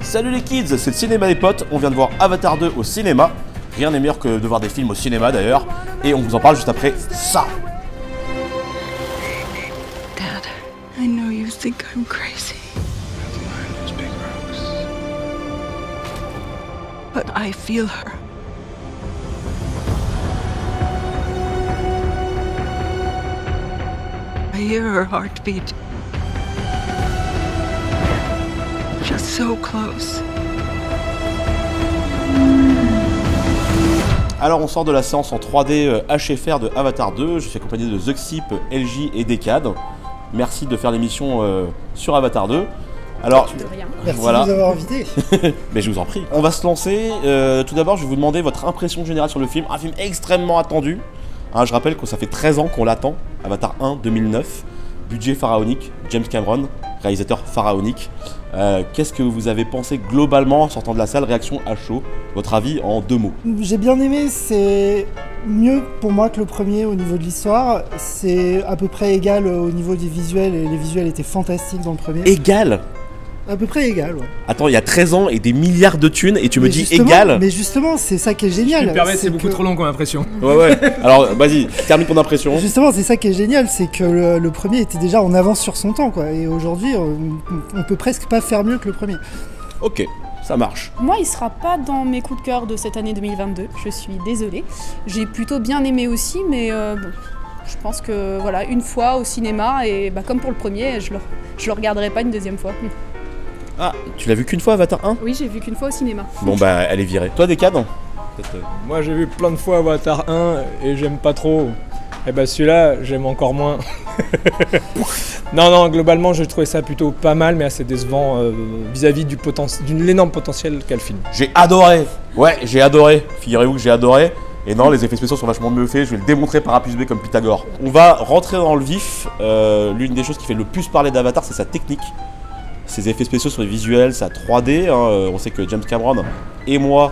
Salut les kids, c'est le cinéma des potes, on vient de voir Avatar 2 au cinéma. Rien n'est meilleur que de voir des films au cinéma d'ailleurs. Et on vous en parle juste après ça. Dad, I know you think I'm crazy. But I feel her. I hear her heartbeat. Just so close. Alors on sort de la séance en 3D HFR de Avatar 2. Je suis accompagné de Zuxip, LJ et Decad. Merci de faire l'émission sur Avatar 2. Alors, merci voilà. de nous avoir invités. Mais je vous en prie. On va se lancer. Tout d'abord, je vais vous demander votre impression générale sur le film. Un film extrêmement attendu. Hein, je rappelle que ça fait 13 ans qu'on l'attend. Avatar 1, 2009. Budget pharaonique. James Cameron, réalisateur pharaonique. Qu'est-ce que vous avez pensé globalement en sortant de la salle? Réaction à chaud. Votre avis en 2 mots. J'ai bien aimé, c'est mieux pour moi que le premier au niveau de l'histoire. C'est à peu près égal au niveau des visuels, et les visuels étaient fantastiques dans le premier. Égal? À peu près égal, ouais. Attends, il y a 13 ans et des milliards de thunes et tu me dis justement, égal? Mais justement, c'est ça qui est génial. Je me permets, c'est beaucoup trop long comme impression. Ouais. Alors, vas-y, termine ton impression. Justement, c'est ça qui est génial, c'est que le premier était déjà en avance sur son temps, quoi. Et aujourd'hui, on peut presque pas faire mieux que le premier. Ok, ça marche. Moi, il sera pas dans mes coups de cœur de cette année 2022, je suis désolée. J'ai plutôt bien aimé aussi, mais bon, je pense que voilà, une fois au cinéma, et bah, comme pour le premier, je le regarderai pas une deuxième fois. Ah, tu l'as vu qu'une fois Avatar 1? Oui, j'ai vu qu'une fois au cinéma. Bon bah, elle est virée. Toi, Decad? Moi j'ai vu plein de fois Avatar 1 et j'aime pas trop. Et bah celui-là, j'aime encore moins. Non, globalement, j'ai trouvé ça plutôt pas mal, mais assez décevant vis-à-vis de l'énorme potentiel qu'a le film. J'ai adoré. Ouais, j'ai adoré. Figurez-vous que j'ai adoré. Et non, les effets spéciaux sont vachement mieux faits. Je vais le démontrer par A plus B comme Pythagore. On va rentrer dans le vif. L'une des choses qui fait le plus parler d'Avatar, c'est sa technique. Ses effets spéciaux sur les visuels, sa 3D. On sait que James Cameron et moi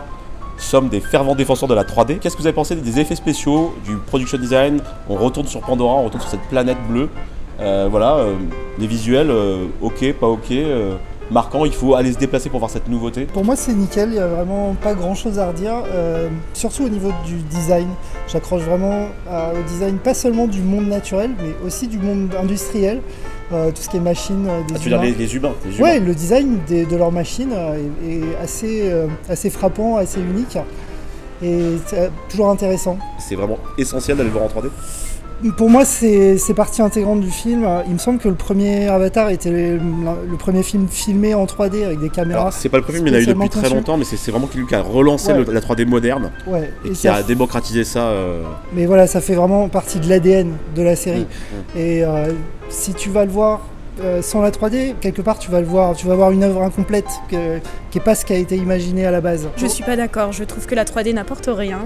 sommes des fervents défenseurs de la 3D. Qu'est-ce que vous avez pensé des effets spéciaux, du production design? On retourne sur Pandora, on retourne sur cette planète bleue. Les visuels, ok, pas ok. Marquant, il faut aller se déplacer pour voir cette nouveauté. Pour moi, c'est nickel, il n'y a vraiment pas grand chose à redire, surtout au niveau du design. J'accroche vraiment au design, pas seulement du monde naturel, mais aussi du monde industriel, tout ce qui est machines, des humains. Les humains. Ouais, le design de leurs machines est assez frappant, assez unique, et toujours intéressant. C'est vraiment essentiel d'aller le voir en 3D. Pour moi, c'est partie intégrante du film. Il me semble que le premier Avatar était le premier film filmé en 3D avec des caméras. C'est pas le premier, mais il y en a eu depuis très longtemps, mais c'est vraiment lui qui a relancé la 3D moderne et qui a démocratisé ça. Mais voilà, ça fait vraiment partie de l'ADN de la série. Et si tu vas le voir sans la 3D, quelque part tu vas voir une œuvre incomplète qui n'est pas ce qui a été imaginé à la base. Je suis pas d'accord, je trouve que la 3D n'apporte rien.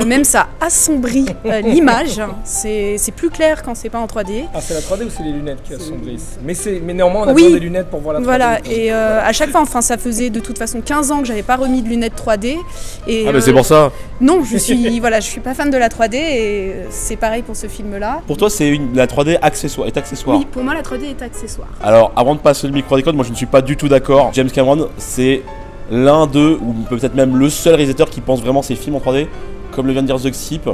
Même ça assombrit l'image, c'est plus clair quand c'est pas en 3D. Ah, c'est la 3D ou c'est les lunettes qui assombrissent? Mais néanmoins, on a besoin des lunettes pour voir la 3D. Voilà, et à chaque fois, enfin, ça faisait de toute façon 15 ans que j'avais pas remis de lunettes 3D. Et, mais c'est pour ça. Non, je suis pas fan de la 3D et c'est pareil pour ce film-là. Pour toi, la 3D est accessoire? Oui, pour moi, la 3D est accessoire. Alors, avant de passer le micro à Decad, moi je ne suis pas du tout d'accord. James Cameron, c'est l'un d'eux, ou peut-être même le seul réalisateur qui pense vraiment ses films en 3D. Comme le vient de dire Zuxip,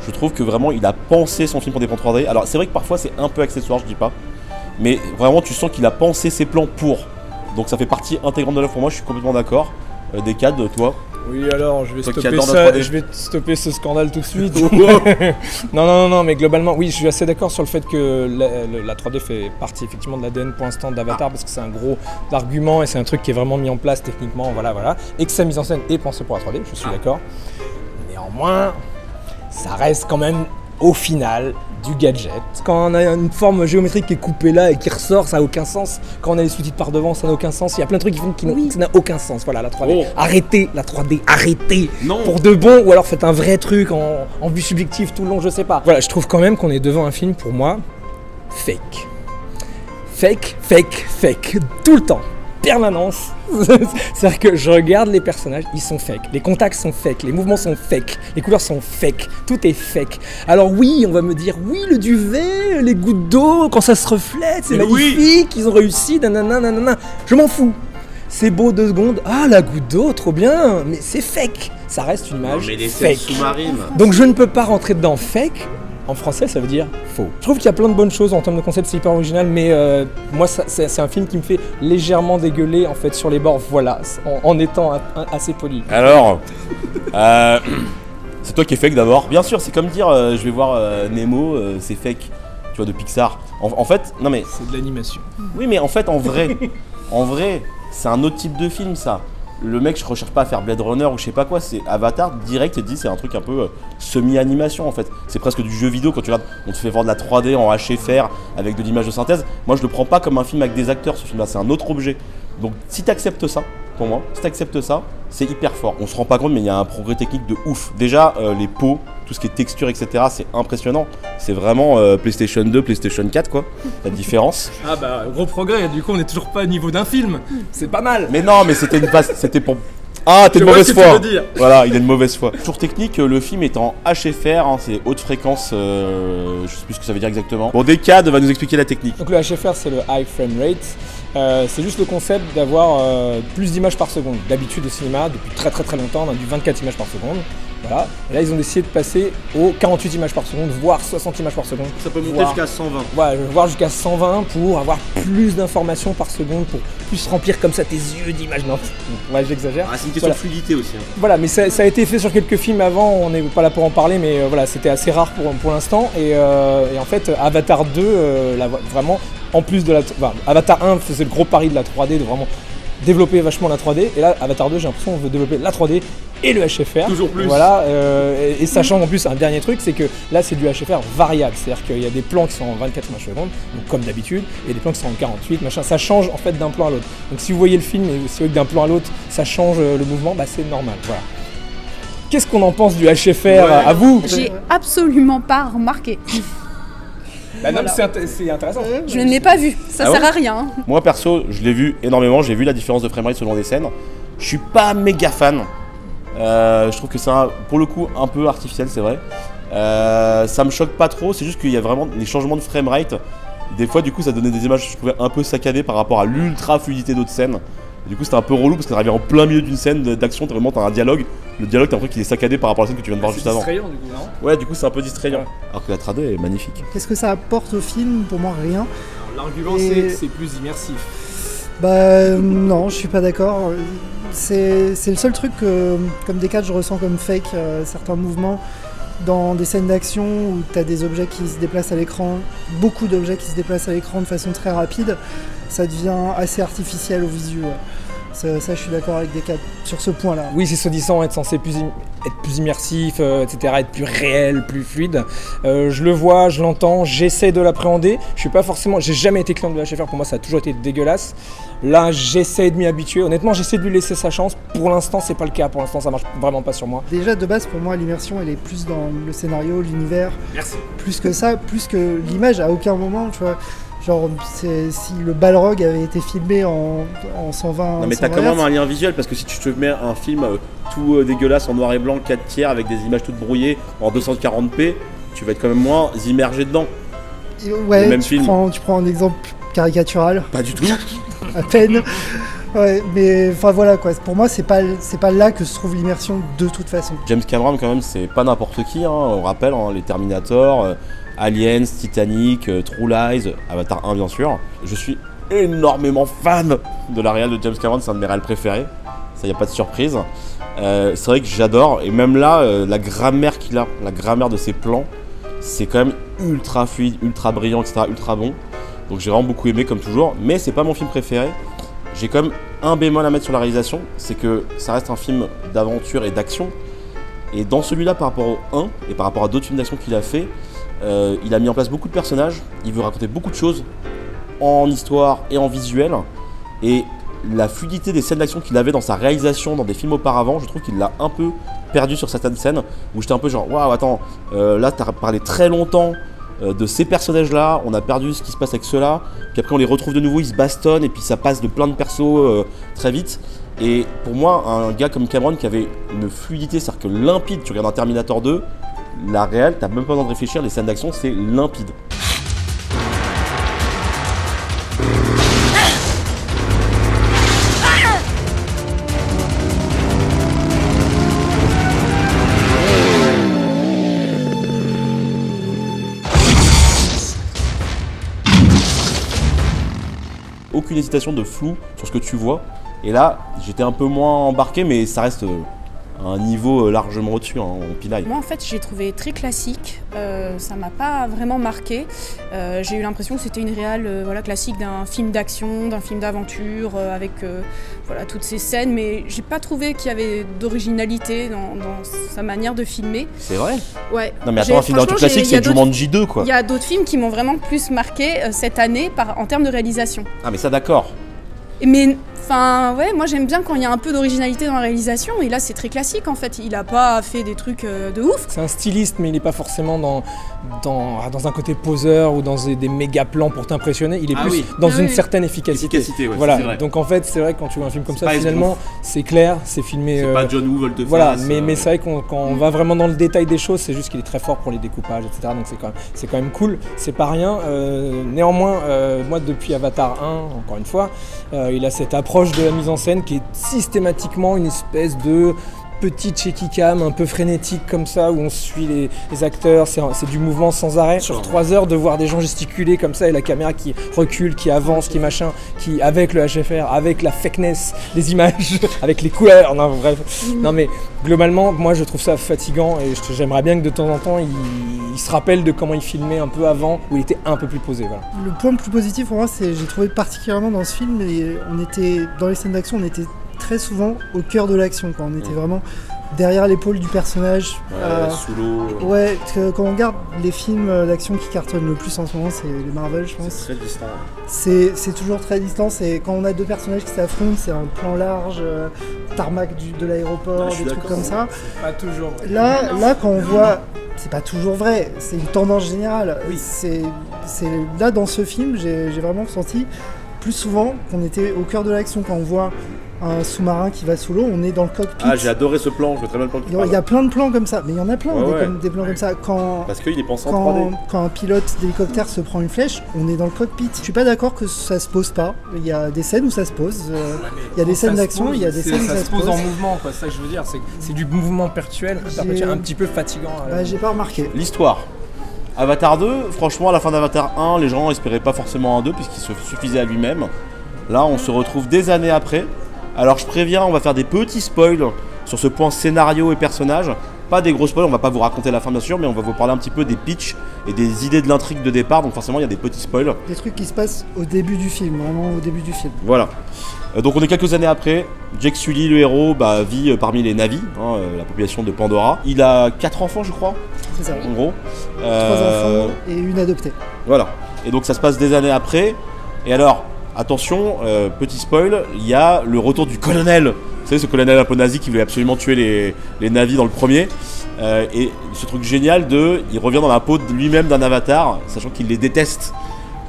je trouve que vraiment il a pensé son film pour des plans 3D. Alors c'est vrai que parfois c'est un peu accessoire, je dis pas. Mais vraiment tu sens qu'il a pensé ses plans pour. Donc ça fait partie intégrante de l'œuvre pour moi, je suis complètement d'accord. Decad, toi? Oui, alors je vais stopper ça, je vais stopper ce scandale tout de suite. non, mais globalement, oui, je suis assez d'accord sur le fait que la 3D fait partie effectivement de l'ADN pour l'instant d'Avatar, parce que c'est un gros argument et c'est un truc qui est vraiment mis en place techniquement, voilà. Et que sa mise en scène est pensée pour la 3D, je suis d'accord. Néanmoins, ça reste quand même au final du gadget. Quand on a une forme géométrique qui est coupée là et qui ressort, ça n'a aucun sens. Quand on a les sous-titres par devant, ça n'a aucun sens. Il y a plein de trucs qui font que ça n'a aucun sens. Voilà, la 3D. Arrêtez la 3D, arrêtez. Non. Pour de bon, ou alors faites un vrai truc en vue subjective tout le long, je sais pas. Voilà, je trouve quand même qu'on est devant un film, pour moi, fake. Fake. Tout le temps. Permanence. C'est-à-dire que je regarde les personnages, ils sont fake. Les contacts sont fake, les mouvements sont fake, les couleurs sont fake, tout est fake. Alors oui, on va me dire, oui, le duvet, les gouttes d'eau, quand ça se reflète, c'est magnifique, ils ont réussi, nanana. Je m'en fous. c'est beau 2 secondes, ah la goutte d'eau, trop bien, mais c'est fake. Ça reste une image fake. sous-marines. Donc je ne peux pas rentrer dedans fake. En français, ça veut dire faux. Je trouve qu'il y a plein de bonnes choses en termes de concept, c'est hyper original, mais moi, c'est un film qui me fait légèrement dégueuler en fait sur les bords, voilà, en étant assez poli. Alors, c'est toi qui es fake d'abord. Bien sûr, c'est comme dire je vais voir Nemo, c'est fake, tu vois, de Pixar. En fait, non mais. C'est de l'animation. Oui, mais en fait, en vrai, c'est un autre type de film ça. Le mec, je recherche pas à faire Blade Runner ou je sais pas quoi, c'est Avatar direct et dit c'est un truc un peu semi-animation en fait. C'est presque du jeu vidéo quand tu regardes, on te fait voir de la 3D en HFR avec de l'image de synthèse. Moi je le prends pas comme un film avec des acteurs, ce film là c'est un autre objet. Donc si t'acceptes ça, pour moi, si t'acceptes ça, c'est hyper fort. On se rend pas compte mais il y a un progrès technique de ouf. Déjà les peaux, tout ce qui est texture etc, c'est impressionnant. C'est vraiment PlayStation 2, PlayStation 4 quoi, la différence. Ah bah gros progrès, du coup on est toujours pas au niveau d'un film, c'est pas mal. Mais non mais c'était une passe, c'était pour... Ah, t'es de mauvaise foi. Voilà, il a une mauvaise foi. Tour technique, le film est en HFR, hein, c'est haute fréquence, je sais plus ce que ça veut dire exactement. Bon, Decad va nous expliquer la technique. Donc le HFR c'est le High Frame Rate. C'est juste le concept d'avoir plus d'images par seconde. D'habitude au cinéma, depuis très longtemps, on a du 24 images par seconde. Voilà. Et là ils ont décidé de passer aux 48 images par seconde, voire 60 images par seconde. Ça peut monter jusqu'à 120. Voilà, voire jusqu'à 120 pour avoir plus d'informations par seconde, pour plus remplir comme ça tes yeux d'images. Non, ouais, j'exagère. Ah, c'est une question de fluidité aussi. Hein. Voilà, mais ça a été fait sur quelques films avant, on n'est pas là pour en parler, mais voilà, c'était assez rare pour l'instant. Et en fait, Avatar 2, vraiment, en plus de la... Enfin, Avatar 1 faisait le gros pari de la 3D, de vraiment développer vachement la 3D. Et là, Avatar 2, j'ai l'impression qu'on veut développer la 3D et le HFR. Toujours plus. Voilà, et sachant en plus un dernier truc, c'est que là c'est du HFR variable, c'est-à-dire qu'il y a des plans qui sont en 24 images secondes, donc comme d'habitude, et des plans qui sont en 48, machin, ça change en fait d'un plan à l'autre. Donc si vous voyez le film et si vous voyez que d'un plan à l'autre ça change le mouvement, bah c'est normal, voilà. Qu'est-ce qu'on en pense du HFR à vous? J'ai absolument pas remarqué. Bah non, c'est intéressant. Je ne l'ai pas vu, ça sert à rien. Moi perso, je l'ai vu énormément, j'ai vu la différence de framerate selon les scènes. Je suis pas méga fan. Je trouve que c'est pour le coup un peu artificiel, c'est vrai. Ça me choque pas trop, c'est juste qu'il y a vraiment les changements de framerate. Des fois, du coup, ça donnait des images que je trouvais un peu saccadées par rapport à l'ultra fluidité d'autres scènes. Du coup, c'était un peu relou parce qu'on arrivait en plein milieu d'une scène d'action, t'as un dialogue. Le dialogue, t'as l'impression qu'il est saccadé par rapport à la scène que tu viens de voir juste avant. C'est distrayant, du coup, non? Ouais, du coup, c'est un peu distrayant. Alors que la 3D est magnifique. Qu'est-ce que ça apporte au film? Pour moi, rien. L'argument, c'est plus immersif. Bah non, je suis pas d'accord. C'est le seul truc que, comme Decad, je ressens comme fake, certains mouvements dans des scènes d'action où tu as des objets qui se déplacent à l'écran, beaucoup d'objets qui se déplacent à l'écran de façon très rapide, ça devient assez artificiel au visu. Ça, je suis d'accord avec Decad sur ce point-là. Oui, c'est soi-disant être censé être plus immersif, etc., être plus réel, plus fluide. Je le vois, je l'entends, j'essaie de l'appréhender. Je suis pas forcément, j'ai jamais été client de HFR, pour moi ça a toujours été dégueulasse. Là, j'essaie de m'y habituer. Honnêtement, j'essaie de lui laisser sa chance. Pour l'instant, c'est pas le cas. Pour l'instant, ça marche vraiment pas sur moi. Déjà, de base, pour moi, l'immersion, elle est plus dans le scénario, l'univers. Merci. Plus que ça, plus que l'image. À aucun moment, tu vois. Genre, si le Balrog avait été filmé en 120. Non, mais t'as quand même un lien visuel parce que si tu te mets un film tout dégueulasse en noir et blanc, 4 tiers avec des images toutes brouillées en 240p, tu vas être quand même moins immergé dedans. Ouais, tu prends un exemple caricatural. Pas du tout. À peine. Ouais, mais enfin voilà quoi. Pour moi, c'est pas là que se trouve l'immersion de toute façon. James Cameron, quand même, c'est pas n'importe qui. Hein. On rappelle les Terminator, Aliens, Titanic, True Lies, Avatar 1 bien sûr. Je suis énormément fan de la réal de James Cameron, c'est un de mes réals préférés. Ça, y a pas de surprise. C'est vrai que j'adore. Et même là, la grammaire qu'il a, la grammaire de ses plans, c'est quand même ultra fluide, ultra brillant, etc., ultra bon. Donc j'ai vraiment beaucoup aimé comme toujours, mais c'est pas mon film préféré. J'ai quand même un bémol à mettre sur la réalisation, c'est que ça reste un film d'aventure et d'action. Et dans celui-là, par rapport au 1 et par rapport à d'autres films d'action qu'il a fait, il a mis en place beaucoup de personnages, il veut raconter beaucoup de choses en histoire et en visuel. Et la fluidité des scènes d'action qu'il avait dans sa réalisation dans des films auparavant, je trouve qu'il l'a un peu perdu sur certaines scènes où j'étais un peu genre waouh, attends, là t'as parlé très longtemps de ces personnages-là, on a perdu ce qui se passe avec ceux-là, puis après on les retrouve de nouveau, ils se bastonnent, et puis ça passe de plein de persos très vite. Et pour moi, un gars comme Cameron qui avait une fluidité, c'est-à-dire que limpide, tu regardes un Terminator 2, la réelle, t'as même pas besoin de réfléchir, les scènes d'action, c'est limpide. aucune hésitation de flou sur ce que tu vois. Et là, j'étais un peu moins embarqué, mais ça reste à un niveau largement au-dessus en pinaille. Moi en fait j'ai trouvé très classique, ça m'a pas vraiment marqué. J'ai eu l'impression que c'était une réal classique d'un film d'action, d'un film d'aventure avec toutes ces scènes, mais j'ai pas trouvé qu'il y avait d'originalité dans sa manière de filmer. C'est vrai? Ouais. Non mais attends, un film d'aventure classique c'est Jumanji 2 quoi. Il y a d'autres films qui m'ont vraiment plus marqué cette année en termes de réalisation. Ah mais ça d'accord. Mais enfin ouais, moi j'aime bien quand il y a un peu d'originalité dans la réalisation, et là c'est très classique en fait, il a pas fait des trucs de ouf. C'est un styliste mais il n'est pas forcément dans un côté poseur ou dans des méga plans pour t'impressionner, il est plus dans une certaine efficacité. Ouais, voilà, donc en fait c'est vrai que quand tu vois un film comme ça finalement c'est clair, c'est filmé... C'est pas John Woo volte-face. Voilà, mais c'est vrai que quand on va vraiment dans le détail des choses, c'est juste qu'il est très fort pour les découpages, etc. Donc c'est quand même cool, c'est pas rien. Néanmoins, moi depuis Avatar 1, encore une fois, il a cette approche de la mise en scène qui est systématiquement une espèce de petite shaky cam un peu frénétique comme ça où on suit les acteurs, c'est du mouvement sans arrêt. Sur 3 heures de voir des gens gesticuler comme ça et la caméra qui recule, qui avance, qui machin, qui avec le HFR, avec la fakeness des images, avec les couleurs, non bref. Non mais globalement moi je trouve ça fatigant et j'aimerais bien que de temps en temps il se rappelle de comment il filmait un peu avant où il était un peu plus posé. Voilà. Le point le plus positif pour moi c'est j'ai trouvé particulièrement dans ce film, on était dans les scènes d'action, on était très souvent au cœur de l'action, quand on était vraiment derrière l'épaule du personnage. Sous l'eau. Ouais, quand on regarde les films d'action qui cartonnent le plus en ce moment, c'est les Marvel, je pense. C'est très distant. C'est toujours très distant. Quand on a deux personnages qui s'affrontent, c'est un plan large, tarmac de l'aéroport, des trucs comme ça. C'est pas toujours vrai. Là, quand on voit, c'est pas toujours vrai. C'est une tendance générale. Oui. C'est là dans ce film, j'ai vraiment ressenti plus souvent qu'on était au cœur de l'action. Quand on voit un sous-marin qui va sous l'eau, on est dans le cockpit. Ah, j'ai adoré ce plan, je veux très bien le plan que tu parles. Il y a plein de plans comme ça, mais il y en a plein des plans comme ça. Parce qu'il est pensé en 3D. Quand un pilote d'hélicoptère se prend une flèche, on est dans le cockpit. Je suis pas d'accord que ça se pose pas. Il y a des scènes où ça se pose. Il y a des scènes d'action, il y a des scènes où ça se pose. En mouvement, quoi. C'est ça que je veux dire. C'est du mouvement perpétuel, un petit peu fatigant. J'ai pas remarqué. L'histoire. Avatar 2, franchement, à la fin d'Avatar 1, les gens espéraient pas forcément un 2 puisqu'il se suffisait à lui-même. Là, on se retrouve des années après. Alors je préviens, on va faire des petits spoils sur ce point scénario et personnage. Pas des gros spoils, on va pas vous raconter la fin bien sûr, mais on va vous parler un petit peu des pitchs et des idées de l'intrigue de départ, donc forcément il y a des petits spoils. Des trucs qui se passent au début du film, vraiment au début du film. Voilà. Donc on est quelques années après, Jake Sully, le héros, vit parmi les Na'vi, la population de Pandora. Il a 4 enfants je crois, c'est ça. En gros. 3 enfants et une adoptée. Voilà. Et donc ça se passe des années après, et alors... Attention, petit spoil, il y a le retour du colonel. Vous savez, ce colonel un peu nazi qui voulait absolument tuer les Na'vi dans le premier. Et ce truc génial il revient dans la peau de lui-même d'un avatar, sachant qu'il les déteste.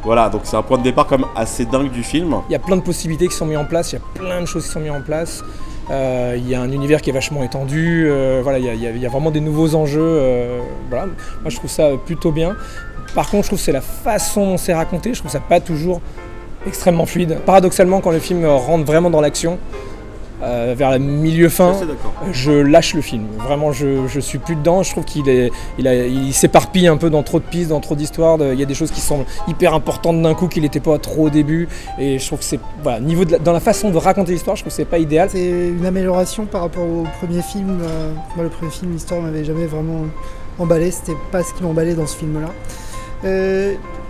Voilà, donc c'est un point de départ comme assez dingue du film. Il y a plein de possibilités qui sont mises en place, il y a plein de choses qui sont mises en place. Il y a un univers qui est vachement étendu, il y a vraiment des nouveaux enjeux. Voilà. Moi je trouve ça plutôt bien. Par contre, je trouve que c'est la façon dont c'est raconté, je trouve ça pas toujours extrêmement fluide. Paradoxalement, quand le film rentre vraiment dans l'action, vers le milieu-fin, je lâche le film. Vraiment, je suis plus dedans. Je trouve il s'éparpille un peu dans trop de pistes, dans trop d'histoires. Il y a des choses qui sont hyper importantes d'un coup qu'il n'était pas trop au début. Et je trouve que c'est dans la façon de raconter l'histoire, je trouve que c'est pas idéal. C'est une amélioration par rapport au premier film. Moi, le premier film, l'histoire m'avait jamais vraiment emballé. C'était pas ce qui m'emballait dans ce film-là.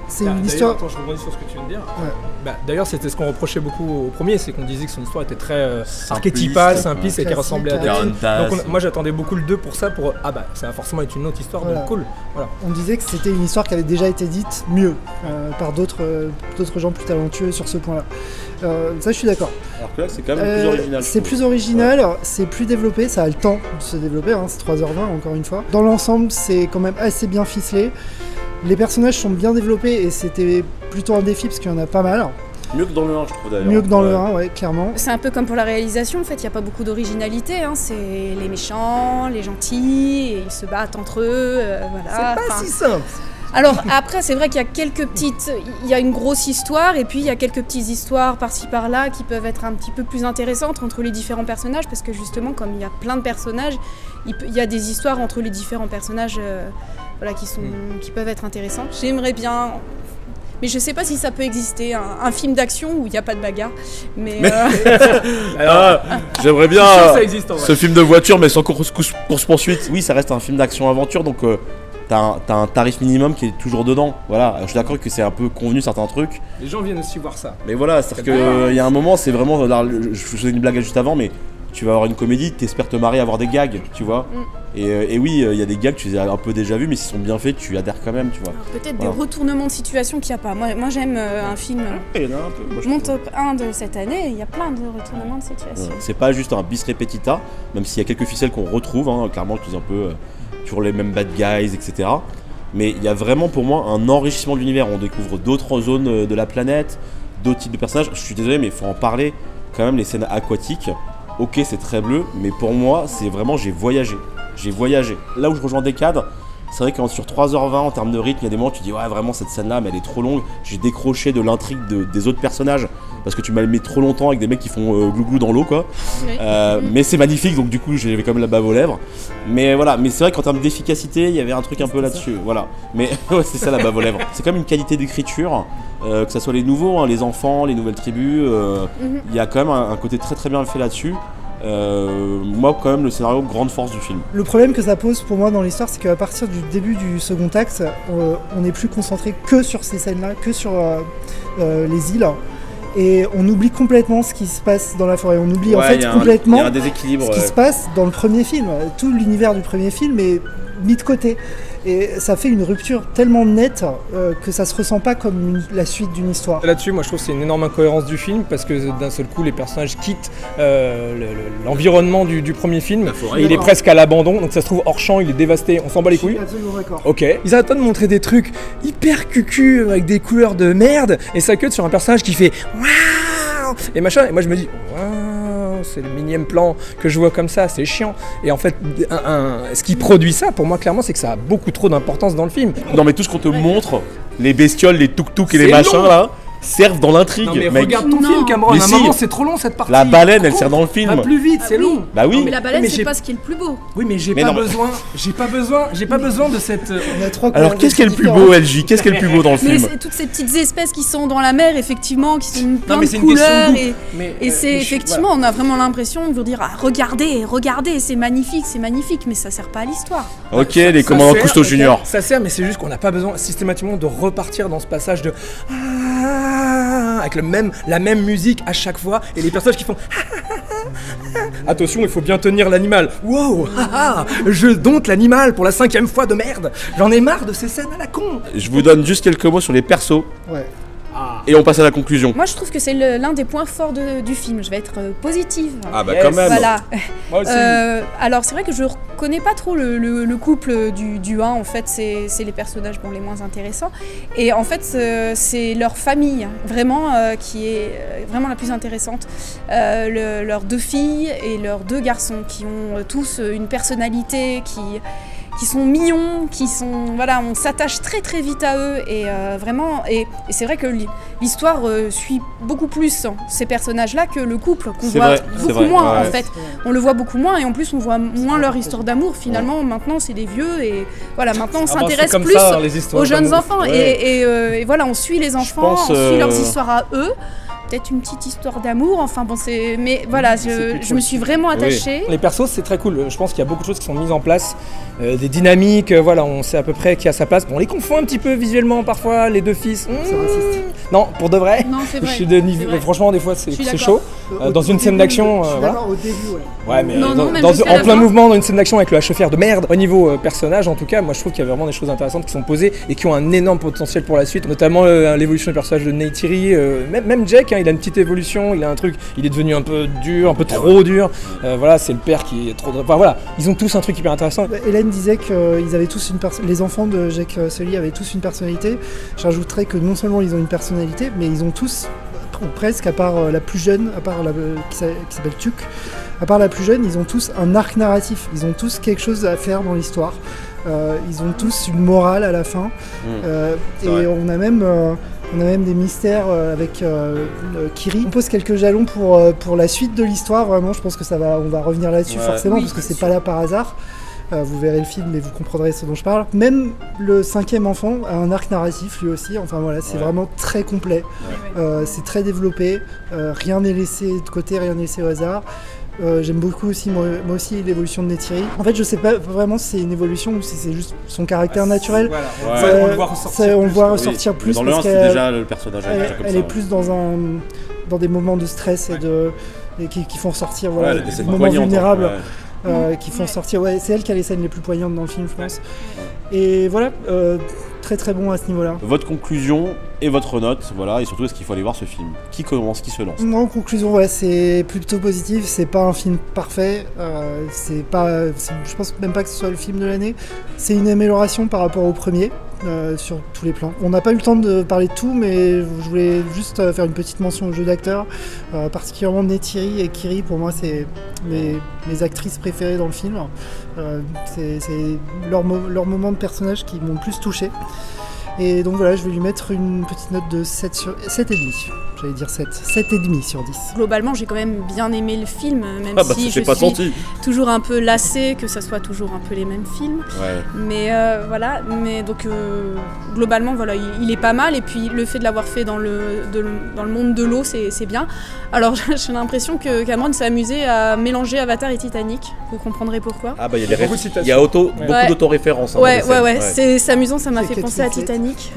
C'est une histoire. Attends, je rebondis sur ce que tu viens de dire. Ouais. D'ailleurs, c'était ce qu'on reprochait beaucoup au premier, c'est qu'on disait que son histoire était très archétypale, simpliste et qui ressemblait à des films. Donc moi j'attendais beaucoup le 2 pour ça, ça va forcément être une autre histoire, donc cool. Voilà. On disait que c'était une histoire qui avait déjà été dite mieux par d'autres gens plus talentueux sur ce point-là. Ça, je suis d'accord. Alors que là, c'est quand même plus original. C'est plus original, c'est plus développé, ça a le temps de se développer, c'est 3h20 encore une fois. Dans l'ensemble, c'est quand même assez bien ficelé. Les personnages sont bien développés et c'était plutôt un défi parce qu'il y en a pas mal. Mieux que dans le 1, je trouve d'ailleurs. Mieux que dans le 1, ouais, clairement. C'est un peu comme pour la réalisation, en fait, il n'y a pas beaucoup d'originalité. C'est les méchants, les gentils, et ils se battent entre eux. Voilà. C'est pas si simple. Alors après, c'est vrai qu'il y a il y a une grosse histoire et puis il y a quelques petites histoires par-ci par-là qui peuvent être un petit peu plus intéressantes entre les différents personnages parce que justement, comme il y a plein de personnages, il y a des histoires entre les différents personnages qui peuvent être intéressantes. J'aimerais bien... Mais je sais pas si ça peut exister, un film d'action où il n'y a pas de bagarre. Mais j'aimerais bien ça existe, en vrai. ce film de voiture, mais sans course-poursuite. Oui, ça reste un film d'action-aventure, donc t'as un tarif minimum qui est toujours dedans. Voilà, alors, je suis d'accord que c'est un peu convenu certains trucs. Les gens viennent aussi voir ça. Mais voilà, c'est-à-dire qu'il y a un moment, c'est vraiment. Je faisais une blague juste avant, mais tu vas avoir une comédie, t'espères te marier, avoir des gags, tu vois. Et oui, il y a des gags que tu les as un peu déjà vus, mais s'ils sont bien faits, tu adhères quand même, tu vois. Peut-être des retournements de situation qu'il n'y a pas. Moi j'aime un film. Il y en a un peu. Moi, Mon top 1 de cette année, il y a plein de retournements de situation. C'est pas juste un bis repetita, même s'il y a quelques ficelles qu'on retrouve, hein, clairement, qui sont un peu toujours les mêmes bad guys, etc. Mais il y a vraiment pour moi un enrichissement de l'univers. On découvre d'autres zones de la planète, d'autres types de personnages. Je suis désolé, mais il faut en parler. Quand même, les scènes aquatiques, ok, c'est très bleu, mais pour moi, c'est vraiment j'ai voyagé. J'ai voyagé. Là où je rejoins des cadres, c'est vrai que sur 3h20 en termes de rythme, il y a des moments où tu dis ouais, vraiment cette scène-là, mais elle est trop longue. J'ai décroché de l'intrigue des autres personnages parce que tu m'as mis trop longtemps avec des mecs qui font glouglou dans l'eau, quoi. Mais c'est magnifique, donc du coup, j'avais quand même la bave aux lèvres. Mais voilà, mais c'est vrai qu'en termes d'efficacité, il y avait un truc un peu là-dessus. Voilà. Mais ouais, c'est ça la bave aux lèvres. C'est comme une qualité d'écriture, que ce soit les nouveaux, hein, les enfants, les nouvelles tribus. Il y a quand même un côté très très bien fait là-dessus. Moi quand même le scénario, grande force du film. Le problème que ça pose pour moi dans l'histoire, c'est qu'à partir du début du second acte, on n'est plus concentré que sur ces scènes-là, que sur les îles. Et on oublie complètement ce qui se passe dans la forêt. On oublie en fait complètement un déséquilibre, ce qui se passe dans le premier film. Tout l'univers du premier film est mis de côté. Et ça fait une rupture tellement nette que ça se ressent pas comme la suite d'une histoire. Là-dessus, moi je trouve que c'est une énorme incohérence du film parce que d'un seul coup les personnages quittent l'environnement du premier film. Il est presque à l'abandon, donc ça se trouve hors champ, il est dévasté, on s'en bat les couilles. Je suis absolument d'accord. Ok. Ils arrêtent pas de montrer des trucs hyper cucu avec des couleurs de merde et ça cut sur un personnage qui fait waouh et machin. Et moi je me dis waouh, c'est le millième plan que je vois comme ça, c'est chiant. Et en fait, ce qui produit ça, pour moi clairement, c'est que ça a beaucoup trop d'importance dans le film. Non mais tout ce qu'on te montre, les bestioles, les tuk-tuk et les machins long. Là, servent dans l'intrigue. Non mais mec. regarde ton film, Cameron, à un moment c'est trop long cette partie. La baleine, elle sert dans le film. Va plus vite, c'est long. Bah oui. Non, mais la baleine, c'est pas ce qui est le plus beau. Oui, mais j'ai pas besoin de cette. On a trois Alors qu'est-ce qui est le plus beau, LJ? Qu'est-ce qui est le plus beau dans le Mais film? c'est toutes ces petites espèces qui sont dans la mer, effectivement, qui sont plein mais de c'est une question couleurs. de goût. Et c'est effectivement, on a vraiment l'impression de vous dire ah, regardez, c'est magnifique, mais ça sert pas à l'histoire. Ok, les commandants Cousteau Junior. Ça sert, mais c'est juste qu'on n'a pas besoin systématiquement de repartir dans ce passage de avec la même musique à chaque fois et les personnages qui font attention, il faut bien tenir l'animal. Wow, je dompte l'animal pour la 5e fois de merde. J'en ai marre de ces scènes à la con. Je vous donne juste quelques mots sur les persos. Ouais. Et on passe à la conclusion. Moi, je trouve que c'est l'un des points forts du film. Je vais être positive. Ah bah quand même. Voilà. Moi aussi. Alors c'est vrai que je reconnais pas trop le couple du 1. En fait, c'est les personnages les moins intéressants. Et en fait, c'est leur famille vraiment qui est vraiment la plus intéressante. Leurs 2 filles et leurs 2 garçons qui ont tous une personnalité qui sont mignons, on s'attache très très vite à eux et vraiment et c'est vrai que l'histoire suit beaucoup plus ces personnages-là que le couple qu'on voit beaucoup moins en fait. On le voit beaucoup moins et en plus on voit moins leur histoire d'amour finalement. Maintenant c'est des vieux et voilà, maintenant on s'intéresse plus aux jeunes enfants et voilà, on suit les enfants, on suit leurs histoires à eux. Peut-être une petite histoire d'amour, enfin bon c'est... Mais voilà, je me suis vraiment attachée. Oui. Les persos c'est très cool, je pense qu'il y a beaucoup de choses qui sont mises en place, des dynamiques, voilà, on sait à peu près qui a sa place. Bon, on les confond un petit peu visuellement parfois, les 2 fils. C'est raciste. Non, pour de vrai. Non, c'est vrai. Je suis de niveau... Franchement, des fois c'est chaud. Dans une scène d'action, voilà. Au début, ouais. Ouais, mais en plein mouvement dans une scène d'action avec le HFR de merde. Au niveau personnage, en tout cas, moi je trouve qu'il y a vraiment des choses intéressantes qui sont posées et qui ont un énorme potentiel pour la suite, notamment l'évolution du personnage de Neytiri. Même Jack, il a une petite évolution, il a un truc, il est devenu un peu dur, un peu trop dur. Voilà, c'est le père qui est trop. Enfin voilà, ils ont tous un truc hyper intéressant. Hélène disait qu'ils avaient tous les enfants de Jack Sully avaient tous une personnalité. J'ajouterais que non seulement ils ont une personnalité, mais ils ont tous, ou presque, à part la plus jeune, qui s'appelle Tuck, à part la plus jeune, ils ont tous un arc narratif. Ils ont tous quelque chose à faire dans l'histoire. Ils ont tous une morale à la fin. Et on a même des mystères avec Kiri. On pose quelques jalons pour la suite de l'histoire. Vraiment, je pense que on va revenir là-dessus forcément, parce que c'est pas là par hasard. Vous verrez le film et vous comprendrez ce dont je parle. Même le 5e enfant a un arc narratif lui aussi. Enfin voilà, c'est vraiment très complet. C'est très développé. Rien n'est laissé de côté, rien n'est laissé au hasard. J'aime beaucoup aussi, moi aussi, l'évolution de Neytiri. En fait, je sais pas vraiment si c'est une évolution ou si c'est juste son caractère naturel. Voilà. On le voit ressortir on le voit ressortir plus. Dans le 1, c'est déjà le personnage. Elle est plus dans des moments de stress et qui font ressortir des moments vulnérables. Qui font sortir. Ouais, c'est elle qui a les scènes les plus poignantes dans le film, je pense. Et voilà, très très bon à ce niveau-là. Votre conclusion et votre note, voilà, et surtout est-ce qu'il faut aller voir ce film? Qui commence, qui se lance? Moi, en conclusion, c'est plutôt positif. C'est pas un film parfait. Je pense même pas que ce soit le film de l'année. C'est une amélioration par rapport au premier. Sur tous les plans. On n'a pas eu le temps de parler de tout, mais je voulais juste faire une petite mention au jeu d'acteurs, particulièrement Neytiri et Kiri. Pour moi, c'est mes actrices préférées dans le film. C'est leur moment de personnage qui m'ont le plus touché. Et donc voilà, je vais lui mettre une petite note de 7,5. J'allais dire 7. 7,5 sur 10. Globalement, j'ai quand même bien aimé le film, même si je suis toujours un peu lassée que ça soit toujours un peu les mêmes films. Mais voilà, donc globalement, voilà, il est pas mal. Et puis le fait de l'avoir fait dans le monde de l'eau, c'est bien. Alors j'ai l'impression que Cameron s'est amusé à mélanger Avatar et Titanic. Vous comprendrez pourquoi. Ah bah il y a beaucoup d'autoréférences. C'est amusant, ça m'a fait penser à Titanic.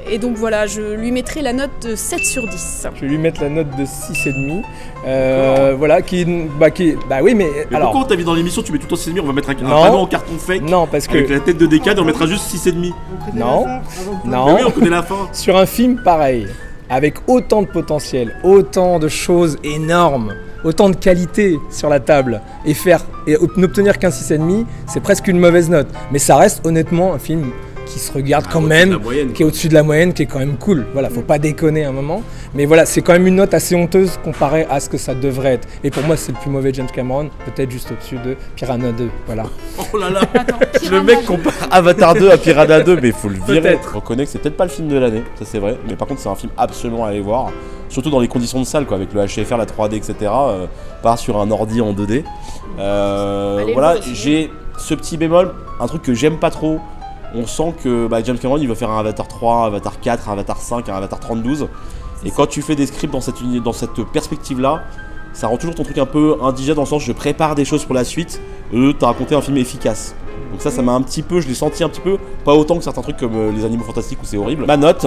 Et donc voilà, je lui mettrai la note de 7 sur 10. Je vais lui mettre la note de 6,5. Voilà, oui, mais alors... pourquoi t'as vu dans l'émission, tu mets tout en 6,5, on va mettre un panneau en carton fake. Non, parce que... Avec la tête de Decade, on mettra juste 6,5. Non. Mais oui, on connaît la fin. Sur un film pareil, avec autant de potentiel, autant de choses énormes, autant de qualité sur la table, et n'obtenir qu'un 6,5, c'est presque une mauvaise note. Mais ça reste honnêtement un film qui se regarde quand même, qui est au-dessus de la moyenne, qui est quand même cool. Voilà, faut pas déconner un moment. Mais voilà, c'est quand même une note assez honteuse comparée à ce que ça devrait être. Et pour moi, c'est le plus mauvais James Cameron, peut-être juste au-dessus de Piranha 2. Voilà. Oh là là, le mec compare Avatar 2 à Piranha 2, mais il faut le virer. On reconnaît que c'est peut-être pas le film de l'année, ça c'est vrai. Mais par contre, c'est un film absolument à aller voir. Surtout dans les conditions de salle, quoi, avec le HFR, la 3D, etc. Pas sur un ordi en 2D. Voilà, j'ai ce petit bémol, un truc que j'aime pas trop. On sent que James Cameron il veut faire un Avatar 3, un Avatar 4, un Avatar 5, un Avatar 32. Et quand tu fais des scripts dans cette perspective-là, ça rend toujours ton truc un peu indigène dans le sens je prépare des choses pour la suite. T'as raconté un film efficace. Donc ça m'a un petit peu, je l'ai senti un petit peu, pas autant que certains trucs comme Les Animaux Fantastiques où c'est horrible. Ma note,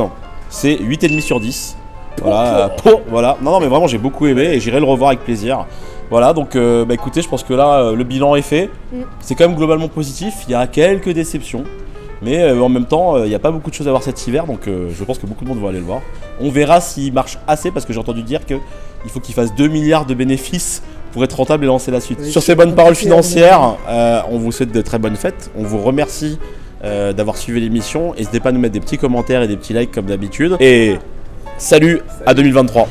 c'est 8,5 sur 10. Voilà, voilà. Non mais vraiment j'ai beaucoup aimé et j'irai le revoir avec plaisir. Voilà, donc écoutez, je pense que là le bilan est fait. C'est quand même globalement positif, il y a quelques déceptions. Mais en même temps, il n'y a pas beaucoup de choses à voir cet hiver, donc je pense que beaucoup de monde va aller le voir. On verra s'il marche assez, parce que j'ai entendu dire qu'il faut qu'il fasse 2 milliards de bénéfices pour être rentable et lancer la suite. Sur ces bonnes paroles financières, on vous souhaite de très bonnes fêtes. On vous remercie d'avoir suivi l'émission. N'hésitez pas à nous mettre des petits commentaires et des petits likes comme d'habitude. Et salut à 2023.